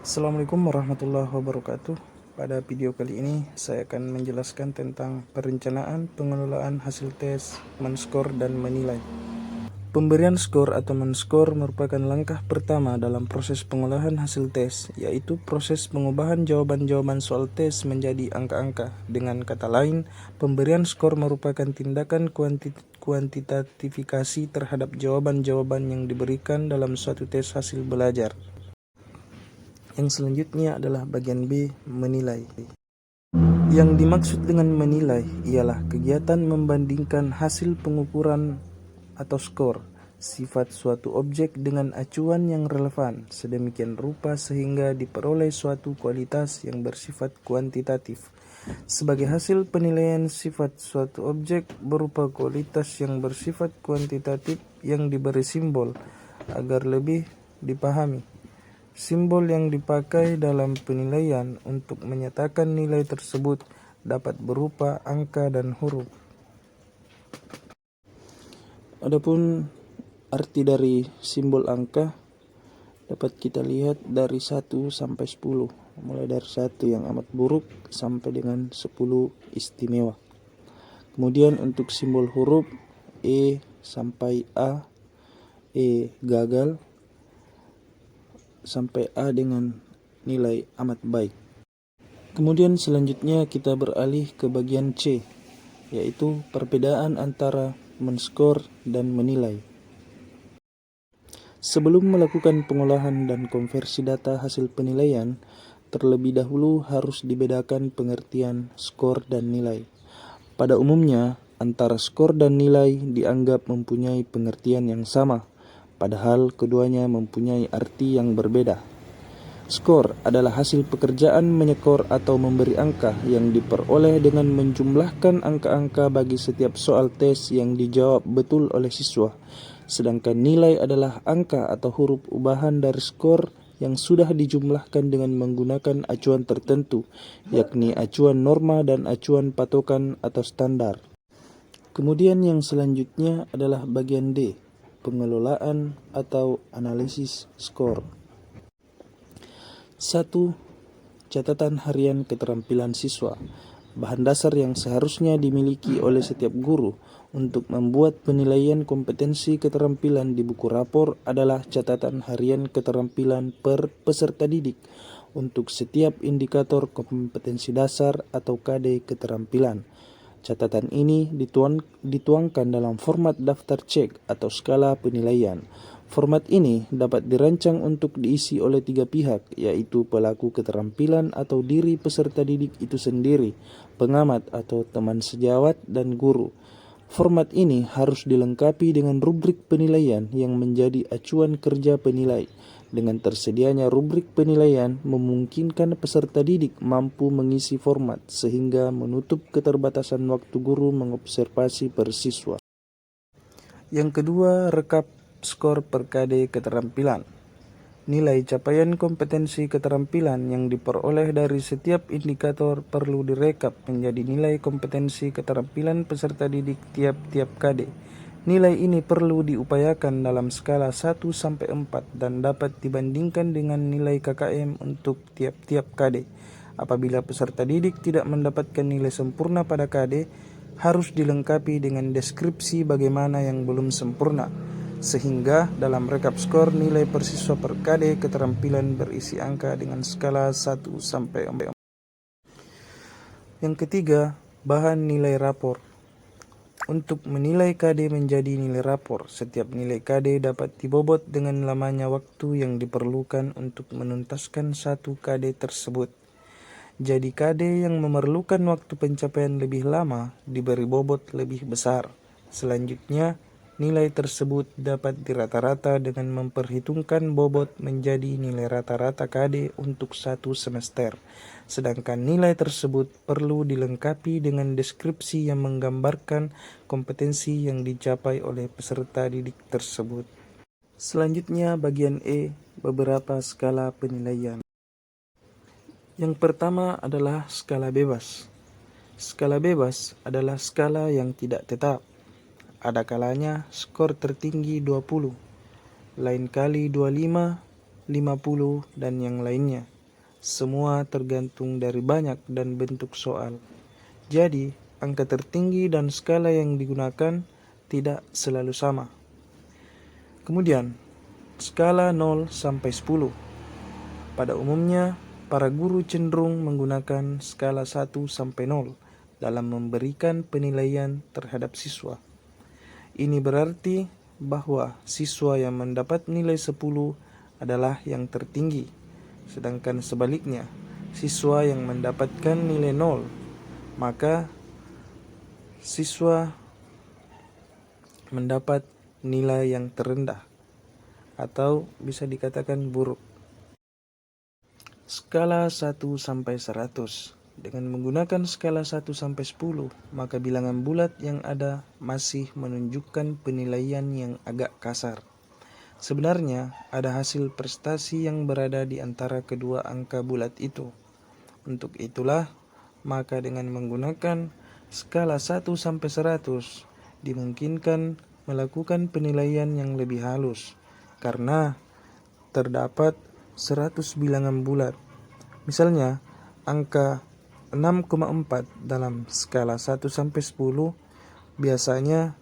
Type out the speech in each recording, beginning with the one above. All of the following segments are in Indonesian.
Assalamualaikum warahmatullahi wabarakatuh. Pada video kali ini saya akan menjelaskan tentang perencanaan pengelolaan hasil tes, men-skor dan menilai. Pemberian skor atau men-skor merupakan langkah pertama dalam proses pengolahan hasil tes, yaitu proses pengubahan jawaban-jawaban soal tes menjadi angka-angka. Dengan kata lain, pemberian skor merupakan tindakan kuantitatifikasi terhadap jawaban-jawaban yang diberikan dalam suatu tes hasil belajar. Yang selanjutnya adalah bagian B, menilai. Yang dimaksud dengan menilai ialah kegiatan membandingkan hasil pengukuran atau skor, sifat suatu objek dengan acuan yang relevan, sedemikian rupa sehingga diperoleh suatu kualitas yang bersifat kuantitatif. Sebagai hasil penilaian sifat suatu objek berupa kualitas yang bersifat kuantitatif yang diberi simbol agar lebih dipahami. Simbol yang dipakai dalam penilaian untuk menyatakan nilai tersebut dapat berupa angka dan huruf. Adapun arti dari simbol angka dapat kita lihat dari 1 sampai 10, mulai dari 1 yang amat buruk sampai dengan 10 istimewa. Kemudian untuk simbol huruf E sampai A, E gagal sampai A dengan nilai amat baik. Kemudian selanjutnya kita beralih ke bagian C, yaitu perbedaan antara men-skor dan menilai. Sebelum melakukan pengolahan dan konversi data hasil penilaian, terlebih dahulu harus dibedakan pengertian skor dan nilai. Pada umumnya, antara skor dan nilai dianggap mempunyai pengertian yang sama, padahal keduanya mempunyai arti yang berbeda. Skor adalah hasil pekerjaan menyekor atau memberi angka yang diperoleh dengan menjumlahkan angka-angka bagi setiap soal tes yang dijawab betul oleh siswa. Sedangkan nilai adalah angka atau huruf ubahan dari skor yang sudah dijumlahkan dengan menggunakan acuan tertentu, yakni acuan norma dan acuan patokan atau standar. Kemudian yang selanjutnya adalah bagian D, pengelolaan atau analisis skor. 1. Catatan harian keterampilan siswa. Bahan dasar yang seharusnya dimiliki oleh setiap guru untuk membuat penilaian kompetensi keterampilan di buku rapor adalah catatan harian keterampilan per peserta didik untuk setiap indikator kompetensi dasar atau KD keterampilan. Catatan ini dituangkan dalam format daftar cek atau skala penilaian. Format ini dapat dirancang untuk diisi oleh 3 pihak, yaitu pelaku keterampilan atau diri peserta didik itu sendiri, pengamat atau teman sejawat, dan guru. Format ini harus dilengkapi dengan rubrik penilaian yang menjadi acuan kerja penilai. Dengan tersedianya rubrik penilaian memungkinkan peserta didik mampu mengisi format sehingga menutup keterbatasan waktu guru mengobservasi per siswa. Yang kedua, rekap skor per KD keterampilan. Nilai capaian kompetensi keterampilan yang diperoleh dari setiap indikator perlu direkap menjadi nilai kompetensi keterampilan peserta didik tiap-tiap KD. Nilai ini perlu diupayakan dalam skala 1 sampai 4 dan dapat dibandingkan dengan nilai KKM untuk tiap-tiap KD. Apabila peserta didik tidak mendapatkan nilai sempurna pada KD, harus dilengkapi dengan deskripsi bagaimana yang belum sempurna, sehingga dalam rekap skor nilai per siswa per KD keterampilan berisi angka dengan skala 1 sampai 4. Yang ketiga, bahan nilai rapor. Untuk menilai KD menjadi nilai rapor, setiap nilai KD dapat dibobot dengan lamanya waktu yang diperlukan untuk menuntaskan satu KD tersebut. Jadi KD yang memerlukan waktu pencapaian lebih lama diberi bobot lebih besar. Selanjutnya, nilai tersebut dapat dirata-rata dengan memperhitungkan bobot menjadi nilai rata-rata KD untuk satu semester. Sedangkan nilai tersebut perlu dilengkapi dengan deskripsi yang menggambarkan kompetensi yang dicapai oleh peserta didik tersebut. Selanjutnya bagian E, beberapa skala penilaian. Yang pertama adalah skala bebas. Skala bebas adalah skala yang tidak tetap. Ada kalanya skor tertinggi 20, lain kali 25, 50, dan yang lainnya. Semua tergantung dari banyak dan bentuk soal. Jadi, angka tertinggi dan skala yang digunakan tidak selalu sama. Kemudian, skala 0 sampai 10. Pada umumnya, para guru cenderung menggunakan skala 1 sampai 0 dalam memberikan penilaian terhadap siswa. Ini berarti bahwa siswa yang mendapat nilai 10 adalah yang tertinggi, sedangkan sebaliknya, siswa yang mendapatkan nilai 0, maka siswa mendapat nilai yang terendah atau bisa dikatakan buruk. Skala 1 sampai 100. Dengan menggunakan skala 1 sampai 10, maka bilangan bulat yang ada masih menunjukkan penilaian yang agak kasar. Sebenarnya, ada hasil prestasi yang berada di antara kedua angka bulat itu. Untuk itulah, maka dengan menggunakan skala 1 sampai 100, dimungkinkan melakukan penilaian yang lebih halus, karena terdapat 100 bilangan bulat. Misalnya, angka 6,4 dalam skala 1 sampai 10 biasanya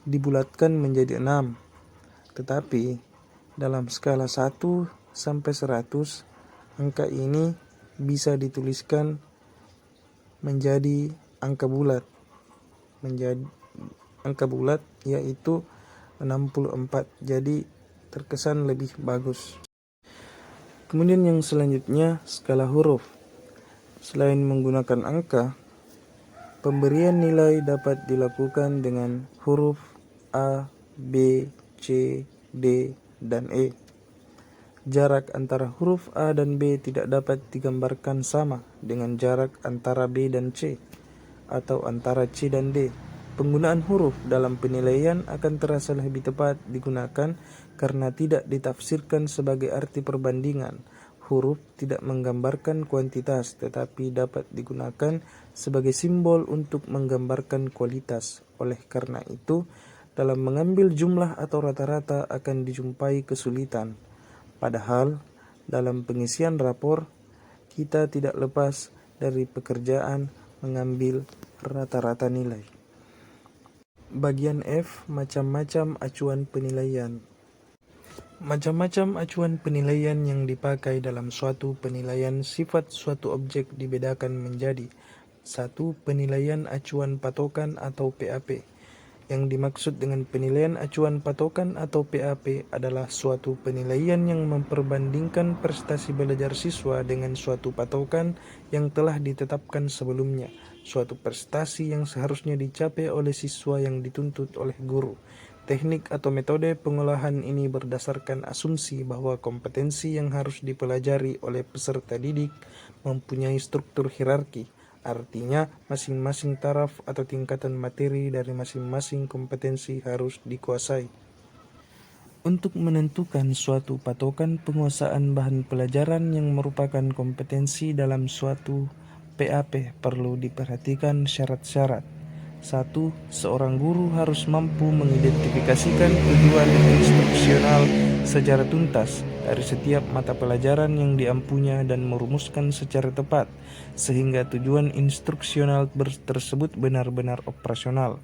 dibulatkan menjadi 6. Tetapi dalam skala 1 sampai 100, angka ini bisa dituliskan menjadi angka bulat. Angka bulat yaitu 64. Jadi terkesan lebih bagus. Kemudian yang selanjutnya, skala huruf. Selain menggunakan angka, pemberian nilai dapat dilakukan dengan huruf A, B, C, D, dan E. Jarak antara huruf A dan B tidak dapat digambarkan sama dengan jarak antara B dan C, atau antara C dan D. Penggunaan huruf dalam penilaian akan terasa lebih tepat digunakan karena tidak ditafsirkan sebagai arti perbandingan. Huruf tidak menggambarkan kuantitas, tetapi dapat digunakan sebagai simbol untuk menggambarkan kualitas. Oleh karena itu, dalam mengambil jumlah atau rata-rata akan dijumpai kesulitan. Padahal, dalam pengisian rapor, kita tidak lepas dari pekerjaan mengambil rata-rata nilai. Bagian F, macam-macam acuan penilaian. Macam-macam acuan penilaian yang dipakai dalam suatu penilaian sifat suatu objek dibedakan menjadi 1. Penilaian acuan patokan atau PAP. Yang dimaksud dengan penilaian acuan patokan atau PAP adalah suatu penilaian yang memperbandingkan prestasi belajar siswa dengan suatu patokan yang telah ditetapkan sebelumnya, suatu prestasi yang seharusnya dicapai oleh siswa yang dituntut oleh guru. Teknik atau metode pengolahan ini berdasarkan asumsi bahwa kompetensi yang harus dipelajari oleh peserta didik mempunyai struktur hierarki. Artinya, masing-masing taraf atau tingkatan materi dari masing-masing kompetensi harus dikuasai. Untuk menentukan suatu patokan penguasaan bahan pelajaran yang merupakan kompetensi dalam suatu PAP perlu diperhatikan syarat-syarat. 1. Seorang guru harus mampu mengidentifikasikan tujuan instruksional secara tuntas dari setiap mata pelajaran yang diampunya dan merumuskan secara tepat, sehingga tujuan instruksional tersebut benar-benar operasional.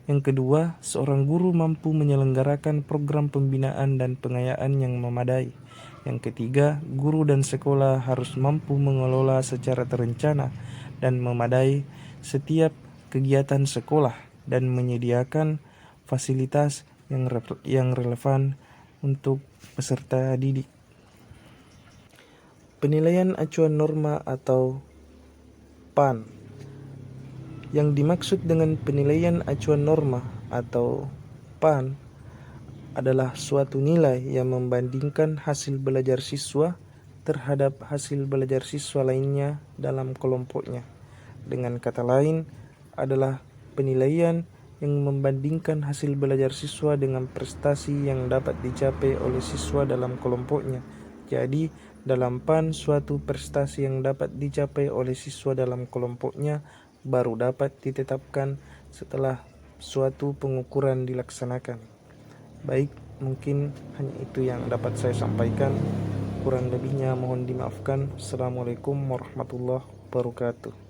Yang kedua, seorang guru mampu menyelenggarakan program pembinaan dan pengayaan yang memadai. Yang ketiga, guru dan sekolah harus mampu mengelola secara terencana dan memadai setiap kegiatan sekolah dan menyediakan fasilitas yang relevan untuk peserta didik. Penilaian acuan norma atau PAN. Yang dimaksud dengan penilaian acuan norma atau PAN adalah suatu nilai yang membandingkan hasil belajar siswa terhadap hasil belajar siswa lainnya dalam kelompoknya. Dengan kata lain, adalah penilaian yang membandingkan hasil belajar siswa dengan prestasi yang dapat dicapai oleh siswa dalam kelompoknya. Jadi, dalam PAN, suatu prestasi yang dapat dicapai oleh siswa dalam kelompoknya baru dapat ditetapkan setelah suatu pengukuran dilaksanakan. Baik, mungkin hanya itu yang dapat saya sampaikan. Kurang lebihnya mohon dimaafkan. Assalamualaikum warahmatullahi wabarakatuh.